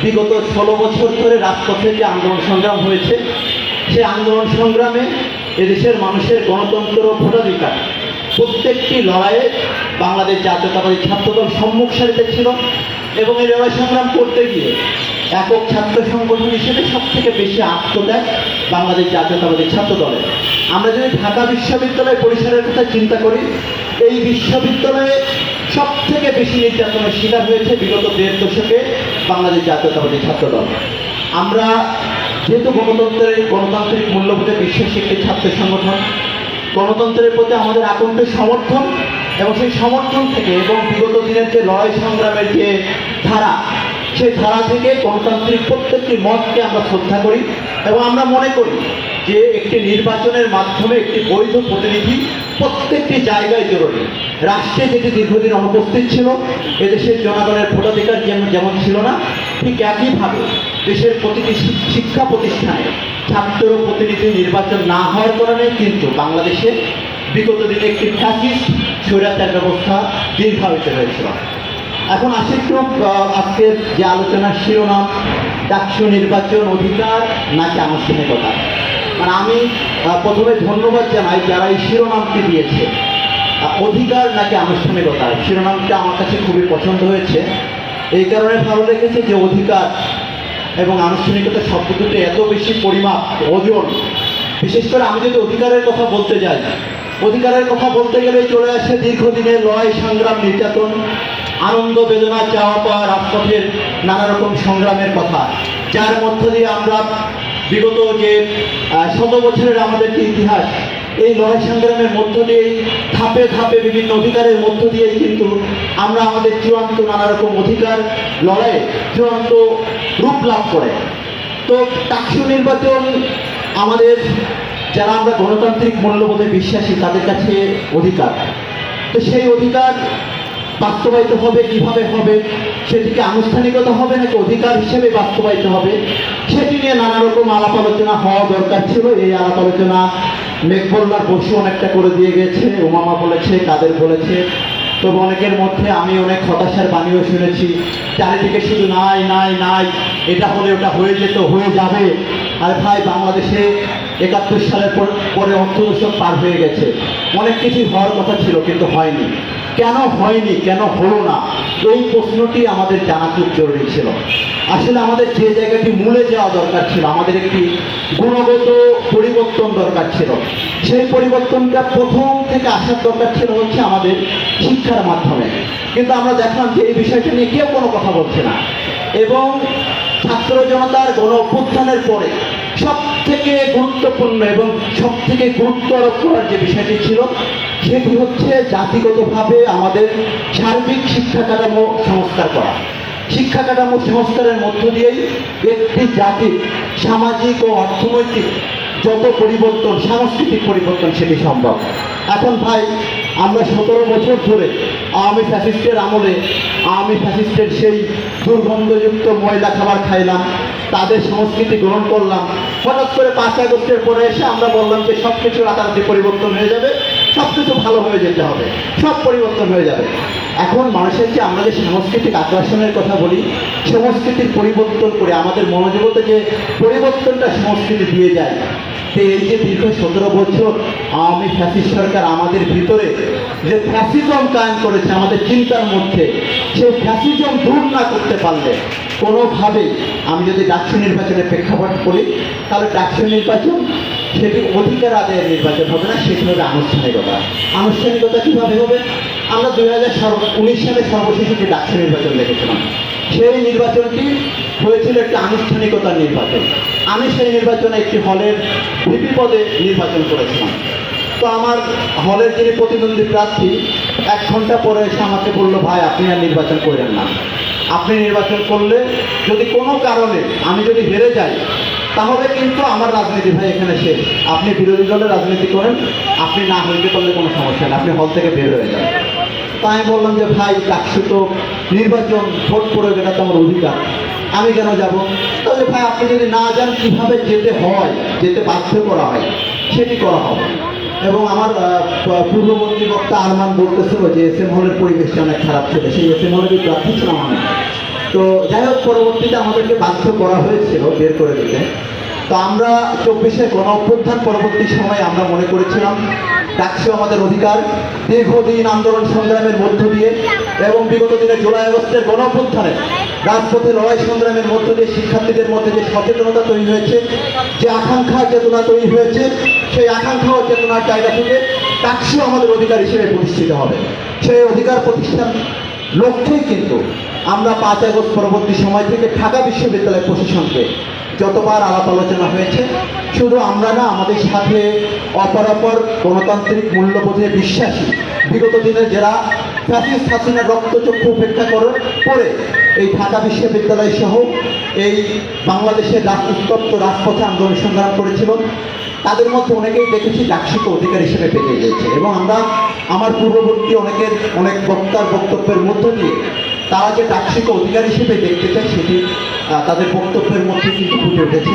বিগত 16 বছর ধরে রাজপথে যে আন্দোলন সংগ্রাম হয়েছে, সেই আন্দোলন সংগ্রামে এদেশের মানুষের গণতন্ত্র ও ভোটাধিকার প্রত্যেকটি লড়াইয়ে বাংলাদেশ জাতীয়তাবাদী ছাত্রদল সম্মুখ সারিতে ছিল। এবং এই লড়াই সংগ্রাম করতে গিয়ে একক ছাত্র সংগঠন হিসেবে সবথেকে বেশি আত্মত্যাগ বাংলাদেশ জাতীয়তাবাদী ছাত্রদলের। আমরা যদি ঢাকা বিশ্ববিদ্যালয় পরিসরের কথা চিন্তা করি, এই বিশ্ববিদ্যালয়ে সবথেকে বেশি নির্যাতনের শিকার হয়েছে বিগত 1.5 দশকে বাংলাদেশ জাতীয়তাবাদী ছাত্রদল। আমরা যেহেতু গণতান্ত্রিক মূল্যবোধে বিশ্বাসী একটি ছাত্র সংগঠন, গণতন্ত্রের প্রতি আমাদের আকণ্ঠ সমর্থন, এবং সেই সমর্থন থেকে এবং বিগত দিনের যে লড়াই সংগ্রামের যে ধারা, সেই ধারা থেকে গণতান্ত্রিক প্রত্যেকটি মতকে আমরা শ্রদ্ধা করি। এবং আমরা মনে করি যে একটি নির্বাচনের মাধ্যমে একটি বৈধ প্রতিনিধি প্রত্যেকটি জায়গায় জরুরি। রাষ্ট্রে যেটি দীর্ঘদিন অনুপস্থিত ছিল, এদেশের জনগণের ভোটাধিকার যেমন ছিল না, ঠিক একইভাবে দেশের প্রতিটি শিক্ষা প্রতিষ্ঠানে ছাত্র প্রতিনিধি নির্বাচন না হওয়ার কারণে কিন্তু বাংলাদেশে বিগত দিনে একটি ফ্যাসিস্ট স্বৈরাচার ব্যবস্থা দীর্ঘায়িত হয়েছিল। এখন আসি একটু আজকের যে আলোচনার শিরোনাম, ডাকসু নির্বাচন অধিকার নাকি আনুষ্ঠানিকতা। মানে আমি প্রথমে ধন্যবাদ জানাই যারা এই শিরোনামটি দিয়েছে, অধিকার নাকি আনুষ্ঠানিকতা। শিরোনামটা আমার কাছে খুবই পছন্দ হয়েছে, এই কারণে ভালো লেগেছে যে অধিকার এবং আনুষ্ঠানিকতা শব্দ দুটো এত বেশি পরিমাপ, ওজন। বিশেষ করে আমি যদি অধিকারের কথা বলতে যাই, অধিকারের কথা বলতে গেলে চলে আসে দীর্ঘদিনের লড়াই সংগ্রাম, নির্যাতন, আনন্দ বেদনা, চাওয়া পাওয়া, রাজপথের নানা রকম সংগ্রামের কথা, যার মধ্য দিয়ে আমরা বিগত যে 100 বছরের আমাদের যে ইতিহাস, এই লড়াই সংগ্রামের মধ্য দিয়েই ধাপে ধাপে বিভিন্ন অধিকারের মধ্য দিয়েই কিন্তু আমরা আমাদের চূড়ান্ত নানা রকম অধিকার লড়াইয়ে চূড়ান্ত রূপ লাভ করে। তো ডাকসু নির্বাচন আমাদের, যারা আমরা গণতান্ত্রিক মূল্যবোধে বিশ্বাসী, তাদের কাছে অধিকার। তো সেই অধিকার বাস্তবায়িত হবে কিভাবে হবে, সেটিকে আনুষ্ঠানিকতা হবে নাকি অধিকার হিসেবে বাস্তবায়িত হবে, সেটি নিয়ে নানা রকম আলাপ আলোচনা হওয়া দরকার ছিল। এই আলাপ আলোচনা মেঘবল্লার বসু অনেকটা করে দিয়ে গেছে, ওমামা বলেছে, কাদের বলেছে। তবে অনেকের মধ্যে আমি অনেক হতাশার বাণীও শুনেছি, চারিদিকে শুধু নাই নাই নাই, এটা হলে ওটা হয়ে যেত, হয়ে যাবে। আর ভাই, বাংলাদেশে 71 সালের পরে অর্থদশক পার হয়ে গেছে, অনেক কিছুই হওয়ার কথা ছিল কিন্তু হয়নি। কেন হয়নি, কেন হলো না, এই প্রশ্নটি আমাদের জানা খুব জরুরি ছিল। আসলে আমাদের যে জায়গাটি মূলে যাওয়া দরকার ছিল, আমাদের একটি গুণগত পরিবর্তন দরকার ছিল। সেই পরিবর্তনটা প্রথম থেকে আসার দরকার ছিল হচ্ছে আমাদের শিক্ষার মাধ্যমে। কিন্তু আমরা দেখলাম যে এই বিষয়টা নিয়ে কেউ কোনো কথা বলছে না। এবং ছাত্র জনতার গণ অভ্যুত্থানের পরে সব থেকে গুরুত্বপূর্ণ এবং সব থেকে গুরুত্ব আরোপ করার যে বিষয়টি ছিল, সেটি হচ্ছে জাতিগতভাবে আমাদের সার্বিক শিক্ষা কাঠামো সংস্কার করা। শিক্ষা কাঠামো সংস্কারের মধ্য দিয়েই একটি জাতির সামাজিক ও অর্থনৈতিক যত পরিবর্তন, সাংস্কৃতিক পরিবর্তন, সেটি সম্ভব। এখন ভাই, আমরা 17 বছর ধরে আওয়ামী ফ্যাসিস্টের আমলে আওয়ামী ফ্যাসিস্টের সেই দুর্গন্ধযুক্ত ময়লা খাবার খাইলাম, তাদের সংস্কৃতি গ্রহণ করলাম। হঠাৎ করে 5 আগস্টের পরে এসে আমরা বললাম যে সব কিছু রাতারাতি পরিবর্তন হয়ে যাবে, সব কিছু ভালো হয়ে যেতে হবে, সব পরিবর্তন হয়ে যাবে। এখন মানুষের যে আমরা যে সাংস্কৃতিক আগ্রাসনের কথা বলি, সংস্কৃতির পরিবর্তন করে আমাদের মনোজগতে যে পরিবর্তনটা সংস্কৃতি দিয়ে যায়, তো এই যে দীর্ঘ 17 বছর আওয়ামী ফ্যাসিস্ট সরকার আমাদের ভিতরে যে ফ্যাসিজম কায়েম করেছে আমাদের চিন্তার মধ্যে, সেই ফ্যাসিজম দূর না করতে পারলে কোনোভাবেই, আমি যদি ডাকসু নির্বাচনের প্রেক্ষাপট করি, তাহলে ডাকসু নির্বাচন সেটি অধিকার আদায়ের নির্বাচন হবে না, সেটি হবে আনুষ্ঠানিকতা। আনুষ্ঠানিকতা কীভাবে হবে? আমরা 2019 সালে সর্বশেষ যে ডাকসু নির্বাচন দেখেছিলাম, সেই নির্বাচনটি হয়েছিল একটি আনুষ্ঠানিকতার নির্বাচন। আমি সেই নির্বাচনে একটি হলের ভিপি পদে নির্বাচন করেছিলাম। তো আমার হলের যিনি প্রতিদ্বন্দ্বী প্রার্থী 1 ঘন্টা পরে এসে আমাকে বললো, ভাই আপনি আর নির্বাচন করেন না, আপনি নির্বাচন করলে যদি কোনো কারণে আমি যদি হেরে যাই, তাহলে কিন্তু আমার রাজনীতি ভাই এখানে শেষ। আপনি বিরোধী দলের রাজনীতি করেন, আপনি না হইতে পারলে কোনো সমস্যা নেই, আপনি হল থেকে বের হয়ে যান। তো আমি বললাম যে ভাই, ডাকসু তো নির্বাচন, ভোট করে এটা তো আমার অধিকার, আমি কেন যাব? তাহলে ভাই আপনি যদি না যান, কীভাবে যেতে হয়, যেতে বাধ্য করা হয়, সেটি করা হবে। এবং আমার পূর্ববর্তী বক্তা আরমান বলতেছিল যে এস এম হলের পরিবেশটা অনেক খারাপ ছিল, সেই এস এম হলেরই প্রার্থী ছিলাম আমি। তো যাই হোক, পরবর্তীতে আমাদেরকে বাধ্য করা হয়েছিল বের করে দিতে। তো আমরা 24-এর গণ অভ্যুত্থান পরবর্তী সময়ে আমরা মনে করেছিলাম ডাকসু আমাদের অধিকার। দীর্ঘদিন আন্দোলন সংগ্রামের মধ্য দিয়ে এবং বিগত দিনে জুলাই আগস্টের গণ অভ্যুত্থানে রাজপথে লড়াই সংগ্রামের মধ্য দিয়ে শিক্ষার্থীদের মধ্যে যে সচেতনতা তৈরি হয়েছে, যে আকাঙ্ক্ষা চেতনা তৈরি হয়েছে, সেই আকাঙ্ক্ষা ও চেতনার জায়গা থেকে ডাকসু আমাদের অধিকার হিসেবে প্রতিষ্ঠিত হবে। সেই অধিকার প্রতিষ্ঠান লক্ষ্যেই কিন্তু আমরা 5 আগস্ট পরবর্তী সময় থেকে ঢাকা বিশ্ববিদ্যালয় প্রশাসনকে যতবার আলাপ আলোচনা হয়েছে, শুধু আমরা না, আমাদের সাথে অপরাপর গণতান্ত্রিক মূল্যবোধে বিশ্বাসী বিগত দিনে যারা ফ্যাসিস্ট হাসিনার রক্তচক্ষু উপেক্ষা করে এই ঢাকা বিশ্ববিদ্যালয় সহ এই বাংলাদেশের উত্তপ্ত রাজপথে আন্দোলন সংগ্রাম করেছিল, তাদের মধ্যে অনেকেই দেখেছি ডাকসুকে অধিকার হিসেবে পেতে গিয়েছে। এবং আমরা আমার পূর্ববর্তী অনেক বক্তার বক্তব্যের মধ্য দিয়ে তারা যে ডাকসুকে অধিকার হিসেবে দেখতে চায় সেটি তাদের বক্তব্যের মধ্যে কিন্তু ফুটে উঠেছে।